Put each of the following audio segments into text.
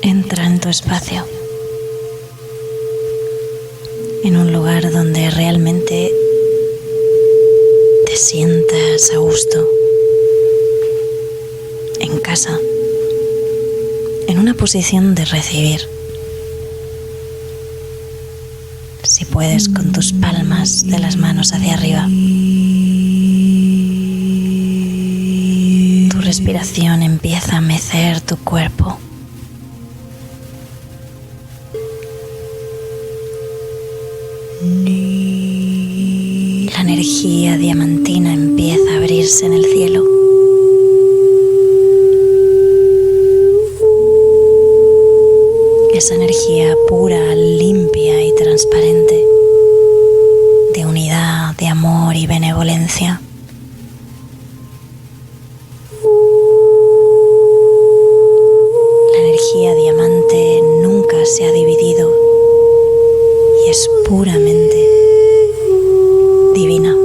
Entra en tu espacio, en un lugar donde realmente te sientas a gusto, en casa, en una posición de recibir. Si puedes, con tus palmas de las manos hacia arriba. Tu respiración empieza a mecer tu cuerpo. La energía diamantina empieza a abrirse en el cielo. Esa energía pura, limpia y transparente, de unidad, de amor y benevolencia. La energía diamante nunca se ha dividido y es puramente divina.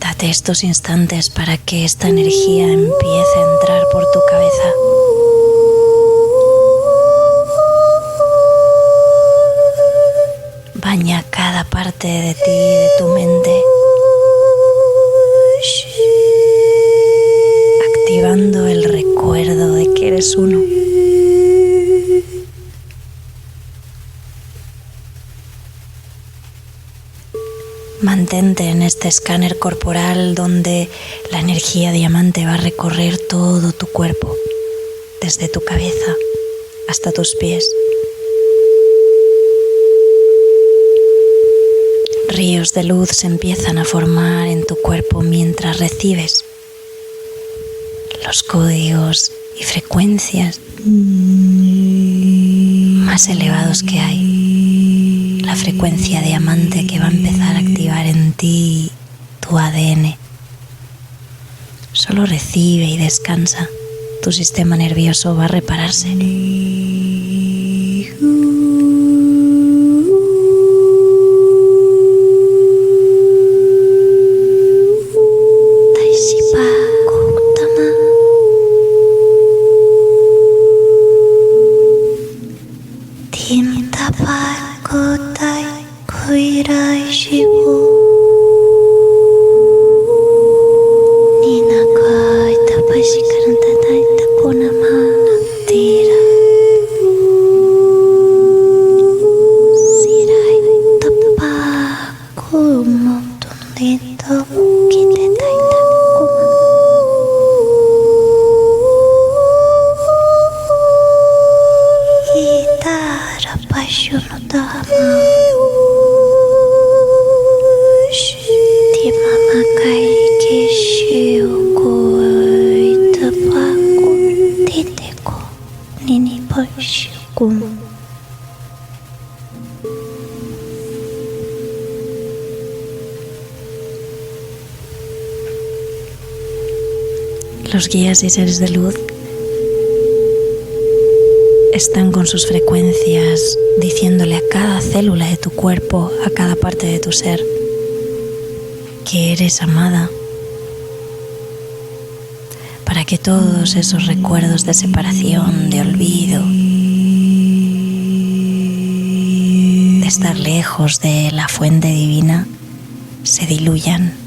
Date estos instantes para que esta energía empiece a entrar por tu cabeza. Baña cada parte de ti, de tu mente, activando el recuerdo de que eres uno. Mantente en este escáner corporal donde la energía diamante va a recorrer todo tu cuerpo, desde tu cabeza hasta tus pies. Ríos de luz se empiezan a formar en tu cuerpo mientras recibes los códigos y frecuencias más elevados que hay. La frecuencia diamante que va a empezar a activar en ti tu ADN. Solo recibe y descansa. Tu sistema nervioso va a repararse. Los guías y seres de luz están con sus frecuencias diciéndole a cada célula de tu cuerpo, a cada parte de tu ser, que eres amada, para que todos esos recuerdos de separación, de olvido, de estar lejos de la fuente divina, se diluyan.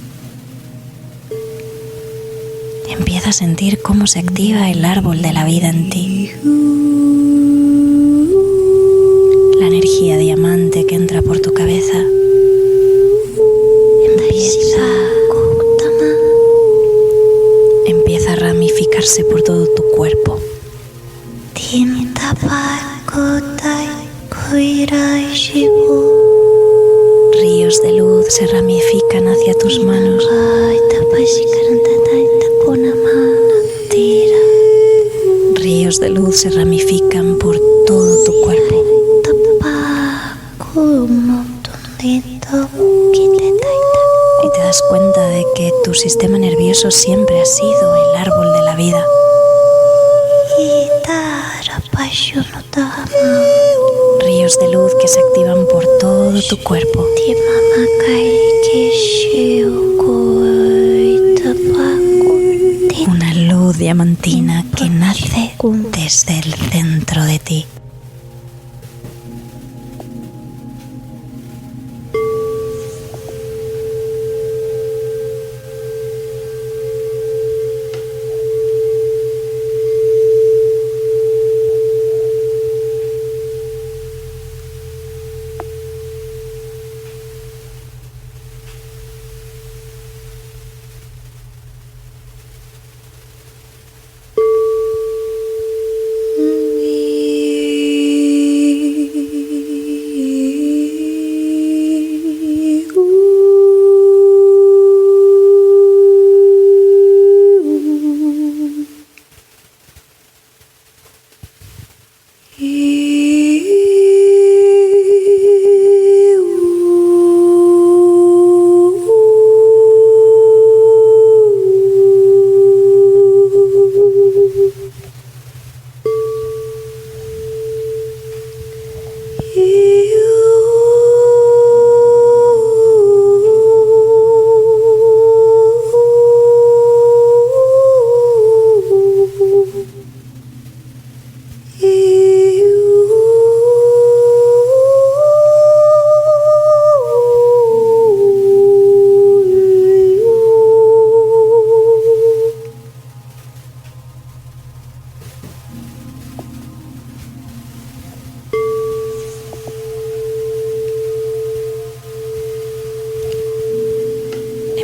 Empieza a sentir cómo se activa el árbol de la vida en ti. La energía diamante que entra por tu cabeza empieza a ramificarse por todo tu cuerpo. Ríos de luz se ramifican hacia tus manos. Ríos de luz se ramifican por todo tu cuerpo. Y te das cuenta de que tu sistema nervioso siempre ha sido el árbol de la vida. Ríos rayos de luz que se activan por todo tu cuerpo. Una luz diamantina que nace desde el centro de ti.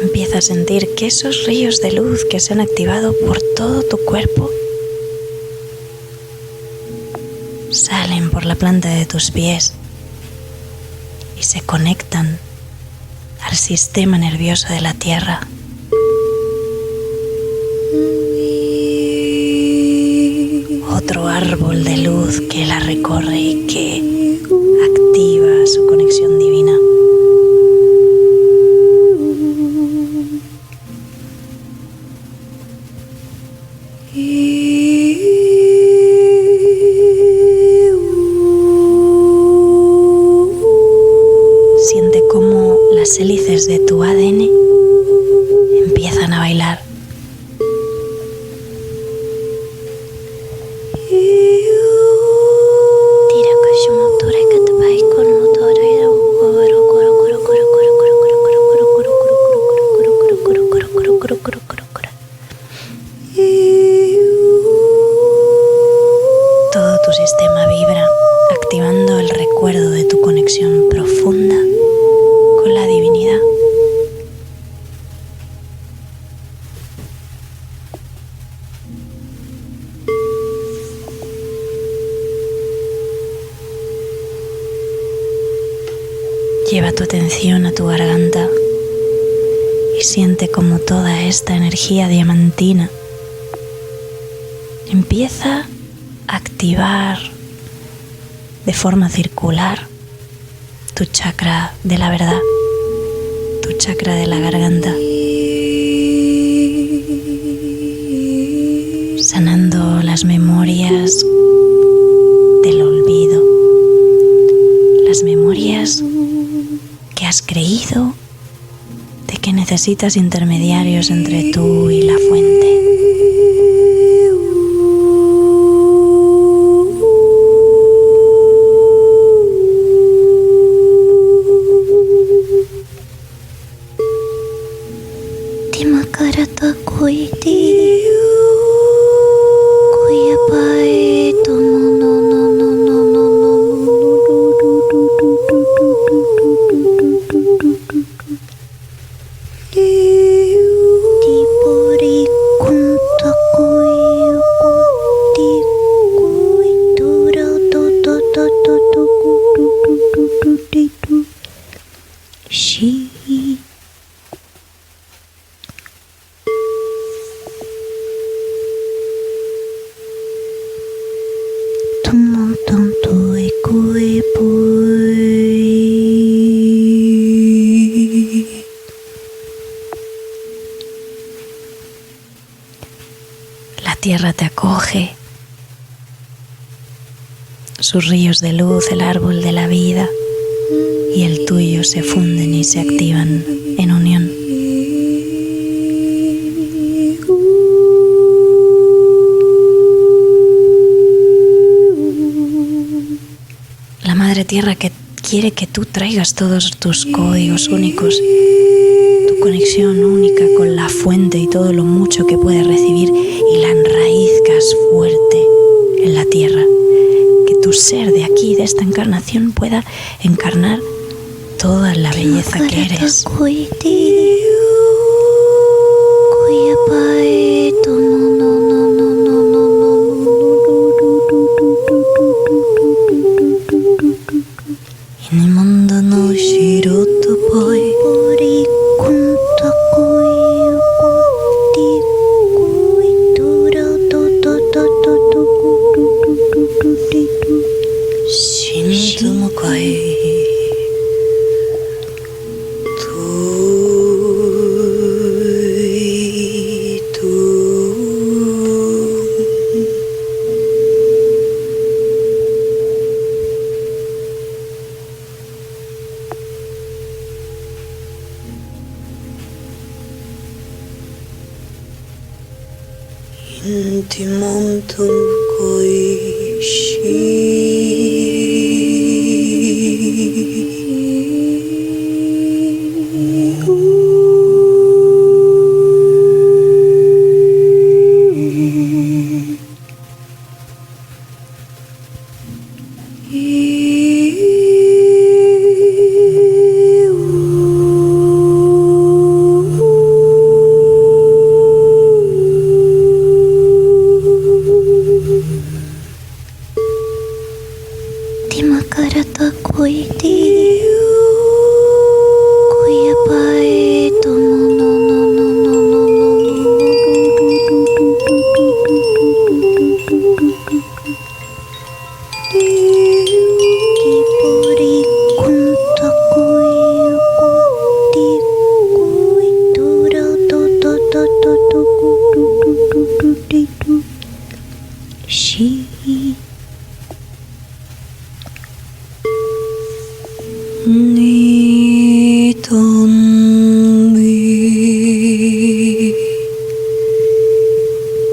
Empieza a sentir que esos ríos de luz que se han activado por todo tu cuerpo salen por la planta de tus pies y se conectan al sistema nervioso de la tierra. Otro árbol de luz que la recorre y que activa su conexión divina. Siente cómo las hélices de tu ADN empiezan a bailar. Todo tu sistema vibra, activando el recuerdo de tu conexión profunda con la divinidad. Lleva tu atención a tu garganta y siente como toda esta energía diamantina empieza a activar de forma circular tu chakra de la verdad, tu chakra de la garganta, sanando las memorias del olvido, las memorias que has creído de que necesitas intermediarios entre tú y la fuente. La tierra te acoge, sus ríos de luz, el árbol de la vida y el tuyo se funden y se activan en unión. La Madre Tierra que quiere que tú traigas todos tus códigos únicos, tu conexión única con la fuente y todo lo mucho que puedes recibir y la enraizcas fuerte en la tierra. Que tu ser de aquí, de esta encarnación, pueda encarnar toda la belleza que eres.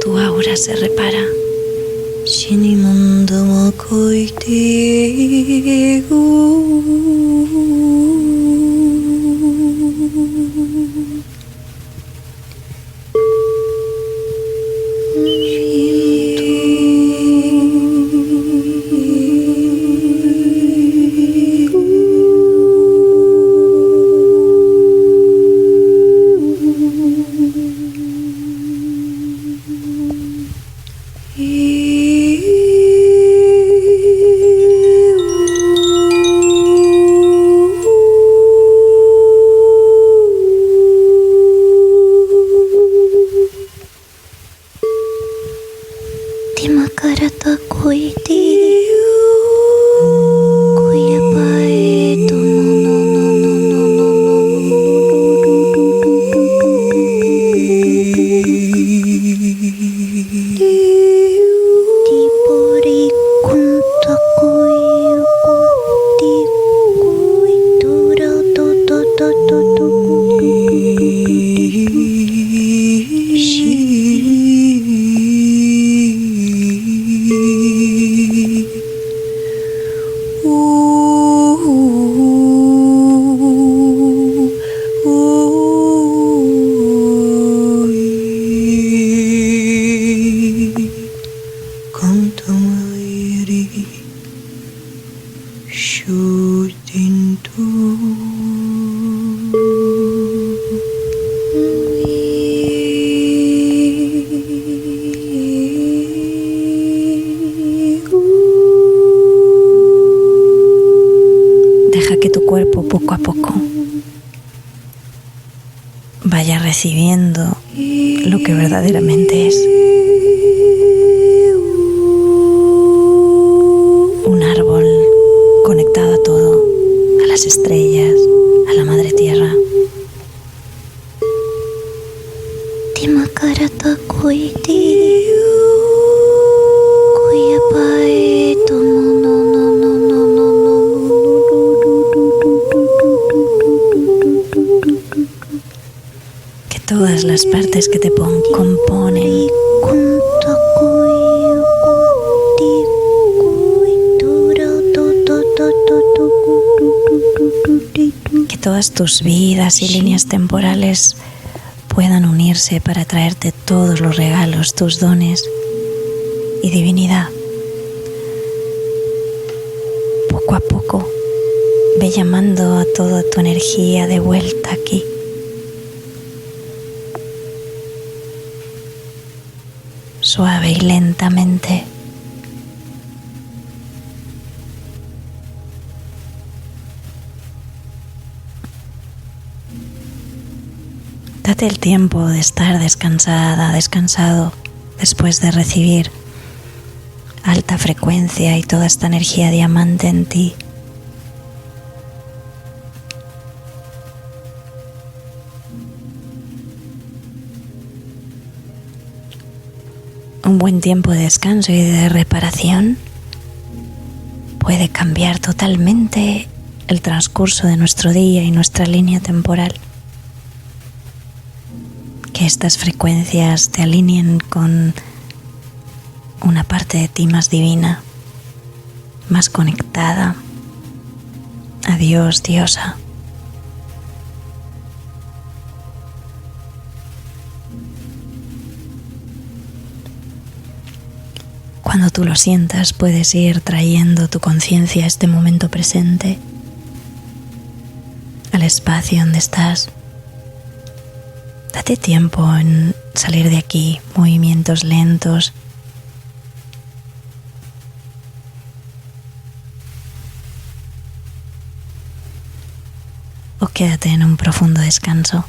Tu aura se repara. Poco a poco vaya recibiendo lo que verdaderamente es. Un árbol conectado a todo, a las estrellas, a la Madre Tierra. Kuya pa ito no todas las partes que te componen. Que todas tus vidas y líneas temporales puedan unirse para traerte todos los regalos, tus dones y divinidad. Poco a poco ve llamando a toda tu energía de vuelta aquí. Suave y lentamente. Date el tiempo de estar descansada, descansado, después de recibir alta frecuencia y toda esta energía diamante en ti. Un buen tiempo de descanso y de reparación puede cambiar totalmente el transcurso de nuestro día y nuestra línea temporal. Que estas frecuencias te alineen con una parte de ti más divina, más conectada a Dios, diosa. Cuando tú lo sientas, puedes ir trayendo tu conciencia a este momento presente, al espacio donde estás. Date tiempo en salir de aquí, movimientos lentos. O quédate en un profundo descanso.